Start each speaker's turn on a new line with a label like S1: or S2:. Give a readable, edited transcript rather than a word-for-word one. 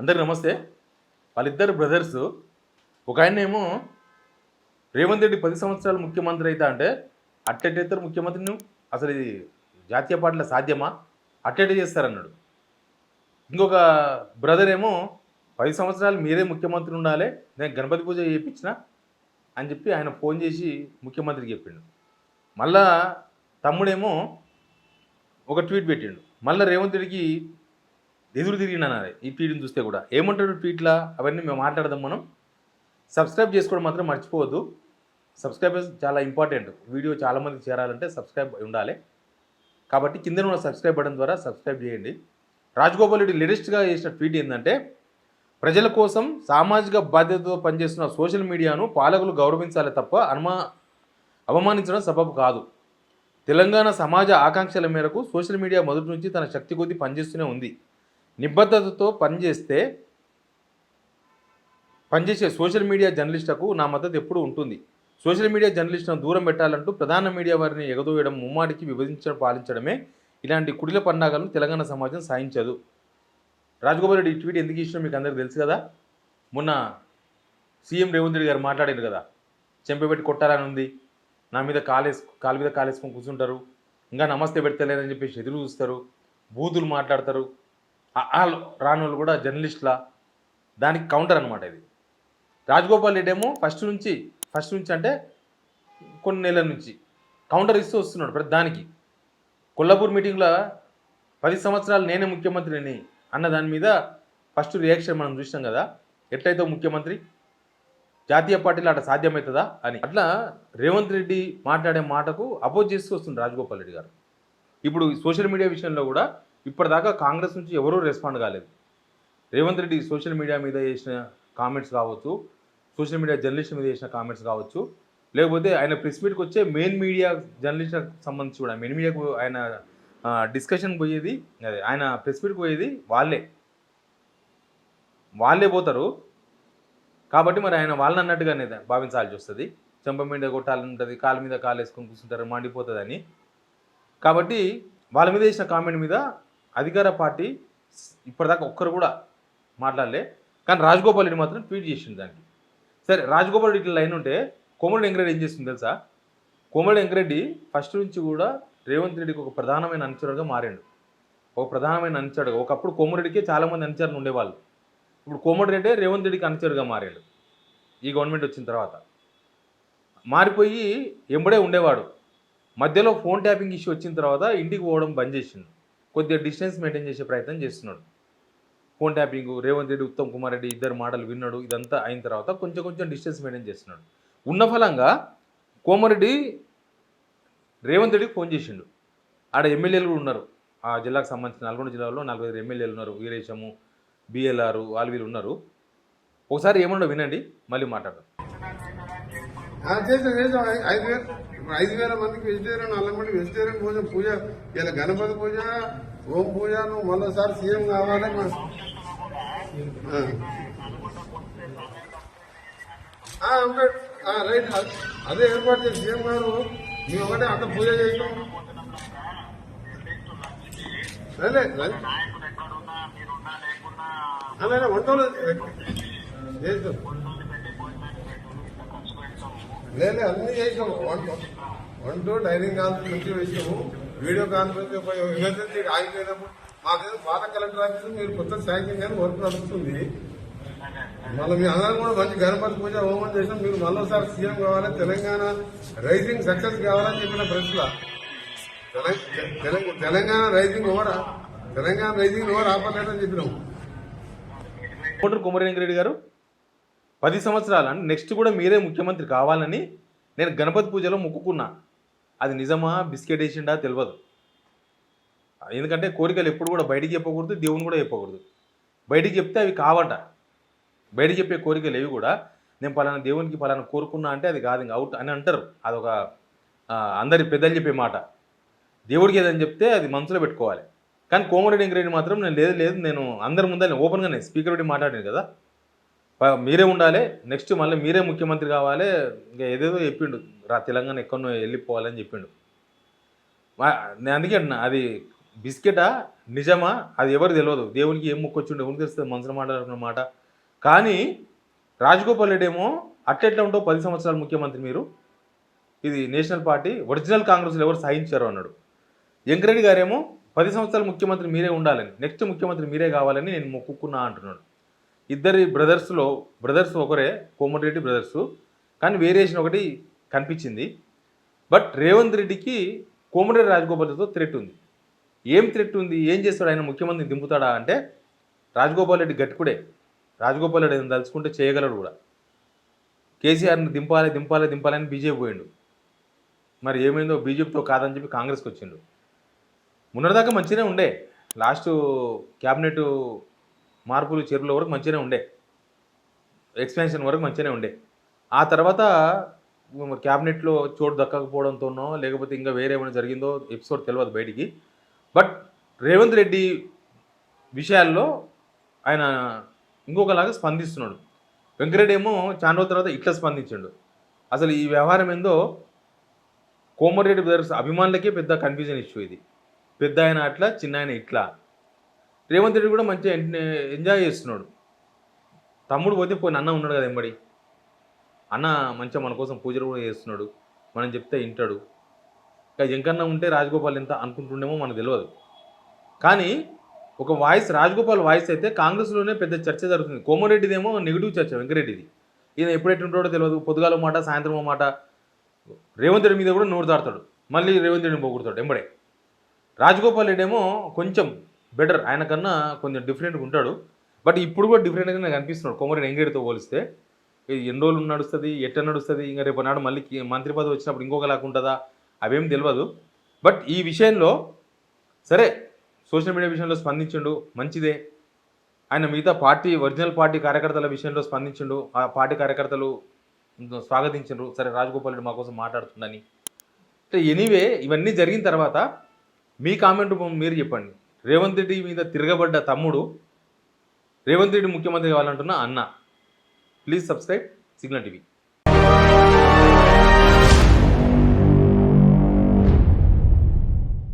S1: అందరికి నమస్తే. వాళ్ళిద్దరు బ్రదర్స్. ఒక ఆయనేమో రేవంత్ రెడ్డి 10 సంవత్సరాలు ముఖ్యమంత్రి అయితా అంటే అట్టెట్టేస్తారు ముఖ్యమంత్రి నువ్వు, అసలు ఇది జాతీయ పార్టీలో సాధ్యమా, అట్టెట్ట చేస్తారన్నాడు. ఇంకొక బ్రదర్ ఏమో 10 సంవత్సరాలు మీరే ముఖ్యమంత్రి ఉండాలి, నేను గణపతి పూజ చేయించిన అని చెప్పి ఆయన ఫోన్ చేసి ముఖ్యమంత్రికి చెప్పిండు. మళ్ళా తమ్ముడేమో ఒక ట్వీట్ పెట్టిండు. మళ్ళీ రేవంత్ రెడ్డికి ఎదురు తిరిగినాను ఈ ట్వీట్ని చూస్తే కూడా. ఏమంటాడు ట్వీట్లా అవన్నీ మేము మాట్లాడదాం. మనం సబ్స్క్రైబ్ చేసుకోవడం మాత్రం మర్చిపోవద్దు. సబ్స్క్రైబర్స్ చాలా ఇంపార్టెంట్. వీడియో చాలామందికి చేరాలంటే సబ్స్క్రైబ్ ఉండాలి. కాబట్టి కింద ఉన్న సబ్స్క్రైబ్ బటన్ ద్వారా సబ్స్క్రైబ్ చేయండి. రాజగోపాల్ రెడ్డి లేటెస్ట్గా చేసిన ట్వీట్ ఏంటంటే, ప్రజల కోసం సామాజిక బాధ్యతతో పనిచేస్తున్న సోషల్ మీడియాను పాలకులు గౌరవించాలి తప్ప అవమానించడం సబబు కాదు. తెలంగాణ సమాజ ఆకాంక్షల మేరకు సోషల్ మీడియా మొదటి నుంచి తన శక్తి కొద్దీ పనిచేస్తూనే ఉంది. నిబద్ధతతో పనిచేసే సోషల్ మీడియా జర్నలిస్టులకు నా మద్దతు ఎప్పుడూ ఉంటుంది. సోషల్ మీడియా జర్నలిస్టులను దూరం పెట్టాలంటూ ప్రధాన మీడియా వారిని ఎగదోయడం, ముమ్మాటికి విభజించడం పాలించడమే ఇలాంటి కుడిల పండాగలను తెలంగాణ సమాజం సాధించదు. రాజగోపాల్ రెడ్డి ఈ ట్వీట్ ఎందుకు ఇచ్చినా మీకు అందరికీ తెలుసు కదా. మొన్న సీఎం రేవంత్ రెడ్డి గారు మాట్లాడారు కదా, చెంపబెట్టి కొట్టాలని ఉంది, నా మీద కాలు మీద కాలేసుకొని కూర్చుంటారు, ఇంకా నమస్తే పెడతలేదని చెప్పేసి ఎదురు చూస్తారు, బూతులు మాట్లాడతారు, రాని వాళ్ళు కూడా జర్నలిస్టులా. దానికి కౌంటర్ అనమాట ఇది. రాజగోపాల్ రెడ్డి ఏమో ఫస్ట్ నుంచి అంటే కొన్ని నెలల నుంచి కౌంటర్ ఇస్తూ వస్తున్నాడు ప్రతి దానికి. కొల్లాపూర్ మీటింగ్లో 10 సంవత్సరాలు నేనే ముఖ్యమంత్రిని అన్న దాని మీద ఫస్ట్ రియాక్షన్ మనం చూసినాం కదా. ఎట్లయితే ముఖ్యమంత్రి జాతీయ పార్టీలో అట్లా సాధ్యమవుతుందా అని. అట్లా రేవంత్ రెడ్డి మాట్లాడే మాటకు అపోజ్ చేస్తూ వస్తుంది రాజగోపాల్ రెడ్డి గారు. ఇప్పుడు సోషల్ మీడియా విషయంలో కూడా ఇప్పటిదాకా కాంగ్రెస్ నుంచి ఎవరూ రెస్పాండ్ కాలేదు. రేవంత్ రెడ్డి సోషల్ మీడియా మీద చేసిన కామెంట్స్ కావచ్చు, సోషల్ మీడియా జర్నలిస్ట్ మీద చేసిన కామెంట్స్ కావచ్చు, లేకపోతే ఆయన ప్రెస్ మీట్కి వచ్చే మెయిన్ మీడియా జర్నలిస్ట్కి సంబంధించి కూడా మెయిన్ మీడియాకు ఆయన డిస్కషన్ పోయేది, అదే ఆయన ప్రెస్ మీట్కి పోయేది వాళ్ళే పోతారు. కాబట్టి మరి ఆయన వాళ్ళని అన్నట్టుగానే భావించాల్సి వస్తుంది. చెంప మీద కొట్టాలని ఉంటుంది, కాలు మీద కాలు వేసుకొని కూర్చుంటారు, మండిపోతుందని. కాబట్టి వాళ్ళ మీద చేసిన కామెంట్ మీద అధికార పార్టీ ఇప్పటిదాకా ఒక్కరు కూడా మాట్లాడలే. కానీ రాజగోపాల్ రెడ్డి మాత్రం ట్వీట్ చేసింది దానికి. సరే, రాజగోపాల్ రెడ్డి లైన్ ఉంటే కోమటిరెడ్డి వెంకరెడ్డి ఏం చేస్తుంది తెలుసా? కోమటిరెడ్డి వెంకరెడ్డి ఫస్ట్ నుంచి కూడా రేవంత్ రెడ్డికి ఒక ప్రధానమైన అనుచరుడుగా మారాడు. ఒకప్పుడు కోమటిరెడ్డికే చాలామంది అనుచరులు ఉండేవాళ్ళు. ఇప్పుడు కోమటిరెడ్డి రేవంత్ రెడ్డికి అనుచరుగా మారాడు. ఈ గవర్నమెంట్ వచ్చిన తర్వాత మారిపోయి ఎంబడే ఉండేవాడు. మధ్యలో ఫోన్ ట్యాపింగ్ ఇష్యూ వచ్చిన తర్వాత ఇంటికి పోవడం బంద్ చేసిండు. కొద్దిగా డిస్టెన్స్ మెయింటైన్ చేసే ప్రయత్నం చేస్తున్నాడు. ఫోన్ ట్యాపింగ్, రేవంత్ రెడ్డి, ఉత్తమ్ కుమార్ రెడ్డి ఇద్దరు మాటలు విన్నాడు. ఇదంతా అయిన తర్వాత కొంచెం డిస్టెన్స్ మెయింటైన్ చేస్తున్నాడు. ఉన్న ఫలంగా కోమరెడ్డి రేవంత్ రెడ్డికి ఫోన్ చేసిండు. ఆడ ఎమ్మెల్యేలు కూడా ఉన్నారు. ఆ జిల్లాకు సంబంధించిన నల్గొండ జిల్లాలో 45 ఎమ్మెల్యేలు ఉన్నారు. వీరేశము, బిఎల్ఆర్ వాళ్ళు వీళ్ళు ఉన్నారు. ఒకసారి ఏమన్నా వినండి, మళ్ళీ మాట్లాడదాం.
S2: 5,000 మందికి వెజిటేరియన్, 4 మంది వెజిటేరియన్ పూజ ఇలా గణపతి పూజ, ఓం పూజ. నువ్వు మరోసారి సీఎం కావాలి. రైట్, అదే ఏర్పాటు చేసి సీఎం గారు మేము ఒకటే అంత పూజ చేయటం అలాగే వంటలు చేస్తాం. లేదు అన్ని చేసాము. వంట డైనింగ్ కాన్ఫరెన్స్ నుంచి వేసాము, వీడియో కాన్ఫరెన్స్ ఎమర్జెన్సీ ఆగిపోయినప్పుడు మాకేదో పాత కలెక్టర్ ఆఫీస్ మీరు కొత్త శాంక్షన్ కానీ వర్క్ నడుస్తుంది. మళ్ళీ మీ అందరం కూడా మంచి గణపతి పూజ హోమం చేసాం. మీరు మళ్ళీసారి సీఎం కావాలి, తెలంగాణ రైజింగ్ సక్సెస్ కావాలని చెప్పిన ప్రశ్న. తెలంగాణ రైజింగ్ ఓవర్ ఆపలేదని చెప్పినాం.
S1: కోమటిరెడ్డి వెంకరెడ్డి గారు 10 సంవత్సరాలు అంటే నెక్స్ట్ కూడా మీరే ముఖ్యమంత్రి కావాలని నేను గణపతి పూజలో మొక్కుకున్నా. అది నిజమా, బిస్కెట్ వేసిండా తెలియదు. ఎందుకంటే కోరికలు ఎప్పుడు కూడా బయటికి చెప్పకూడదు, దేవుని కూడా చెప్పకూడదు. బయటికి చెప్తే అవి కావట. బయటికి చెప్పే కోరికలు ఏవి కూడా నేను పలానా దేవునికి పలానా కోరుకున్నా అంటే అది కాదు, ఇంకా అవుట్ అని అంటారు. అదొక అందరి పెద్దలు చెప్పే మాట. దేవుడికి ఏదని చెప్తే అది మనసులో పెట్టుకోవాలి. కానీ కోమటిరెడ్డి వెంకరెడ్డి మాత్రం నేను లేదు నేను అందరి ముందే ఓపెన్గానే స్పీకర్ పెట్టి మాట్లాడాను కదా, మీరే ఉండాలి, నెక్స్ట్ మళ్ళీ మీరే ముఖ్యమంత్రి కావాలి, ఇంకా ఏదేదో చెప్పిండు, తెలంగాణ ఎక్కడో వెళ్ళిపోవాలని చెప్పిండు. నేను అందుకే అన్నా, అది బిస్కెటా నిజమా అది ఎవరు తెలియదు. దేవునికి ఏం మొక్కొచ్చుండే ఎవరికి తెలుస్తుంది మనసులో మాట్లాడుకున్న మాట. కానీ రాజగోపాల్ రెడ్డి ఏమో అట్లెట్లా ఉంటావు 10 సంవత్సరాలు ముఖ్యమంత్రి మీరు, ఇది నేషనల్ పార్టీ ఒరిజినల్ కాంగ్రెస్లో ఎవరు సాధించారు అన్నాడు. వెంకరెడ్డి గారేమో 10 సంవత్సరాలు ముఖ్యమంత్రి మీరే ఉండాలని, నెక్స్ట్ ముఖ్యమంత్రి మీరే కావాలని నేను మొక్కుకున్నా అంటున్నాడు. ఇద్దరి బ్రదర్స్ ఒకరే, కోమటిరెడ్డి బ్రదర్స్, కానీ వేరియేషన్ ఒకటి కనిపించింది. బట్ రేవంత్ రెడ్డికి కోమటిరెడ్డి రాజగోపాల్ రెడ్డితో థ్రెట్ ఉంది. ఏం థ్రెట్ ఉంది, ఏం చేస్తాడు, ఆయన ముఖ్యమంత్రిని దింపుతాడా అంటే రాజగోపాల్ రెడ్డి గట్టికుడే. రాజగోపాల్ రెడ్డి ఆయన తలుచుకుంటే చేయగలడు కూడా. కేసీఆర్ని దింపాలని బీజేపీ పోయిండు. మరి ఏమైందో బీజేపీతో కాదని చెప్పి కాంగ్రెస్కి వచ్చిండు. మొన్నటిదాకా మంచిగానే ఉండే, లాస్ట్ క్యాబినెట్ మార్పులు చేరుల వరకు మంచిగానే ఉండే, ఎక్స్పాన్షన్ వరకు మంచిగానే ఉండే. ఆ తర్వాత క్యాబినెట్లో చోటు దక్కకపోవడంతోనో లేకపోతే ఇంకా వేరే ఏమైనా జరిగిందో ఎపిసోడ్ తెలియదు బయటికి. బట్ రేవంత్ రెడ్డి విషయాల్లో ఆయన ఇంకొకలాగా స్పందిస్తున్నాడు. వెంకరెడ్డి ఏమో చాలా రోజుల తర్వాత ఇట్లా స్పందించాడు. అసలు ఈ వ్యవహారం ఏందో కోమటిరెడ్డి బ్రదర్స్ అభిమానులకే పెద్ద కన్ఫ్యూజన్ ఇష్యూ ఇది. పెద్ద ఆయన అట్లా, చిన్న ఆయన ఇట్లా. రేవంత్ రెడ్డి కూడా మంచిగా ఎంజాయ్ చేస్తున్నాడు. తమ్ముడు పోతే పోయిన అన్న ఉన్నాడు కదా ఎంబడి, అన్న మంచిగా మన కోసం పూజలు కూడా చేస్తున్నాడు, మనం చెప్తే వింటాడు. ఇంకా ఇంకన్నా ఉంటే రాజగోపాల్ ఎంత అనుకుంటుండేమో మనకు తెలియదు. కానీ ఒక వాయిస్, రాజగోపాల్ వాయిస్ అయితే కాంగ్రెస్లోనే పెద్ద చర్చ జరుగుతుంది. కోమరెడ్డిదేమో నెగిటివ్ చర్చ వెంకరెడ్డిది. ఈయన ఎప్పుడెట్టుంటాడో తెలియదు, పొద్దుగాల మాట సాయంత్రం మాట. రేవంత్ రెడ్డి మీద కూడా నోరు దాడతాడు, మళ్ళీ రేవంత్ రెడ్డిని పోగొడతాడు ఎంబడే. రాజగోపాల్ రెడ్డి ఏమో కొంచెం బెటర్, ఆయన కన్నా కొంచెం డిఫరెంట్గా ఉంటాడు. బట్ ఇప్పుడు కూడా డిఫరెంట్గా నాకు అనిపిస్తున్నాడు కోమరెడ్డి వెంకరెడ్డితో పోలిస్తే. ఎన్ని రోజులు నడుస్తుంది, ఎట్లా నడుస్తుంది, ఇంకా రేపు నాడు మళ్ళీ మంత్రి పదవి వచ్చినప్పుడు ఇంకొకలాగా ఉంటుందా అవేం తెలియదు. బట్ ఈ విషయంలో సరే సోషల్ మీడియా విషయంలో స్పందించిండు, మంచిదే. ఆయన మిగతా పార్టీ ఒరిజినల్ పార్టీ కార్యకర్తల విషయంలో స్పందించిండు, ఆ పార్టీ కార్యకర్తలు స్వాగతించిండ్రు. సరే రాజగోపాల్ రెడ్డి మా కోసం మాట్లాడుతుందని. అంటే ఎనీవే ఇవన్నీ జరిగిన తర్వాత మీ కామెంట్ మీరు చెప్పండి. రేవంత్ రెడ్డి మీద తిరగబడ్డ తమ్ముడు, రేవంత్ రెడ్డి ముఖ్యమంత్రి కావాలంటున్న అన్న. Please subscribe signal TV.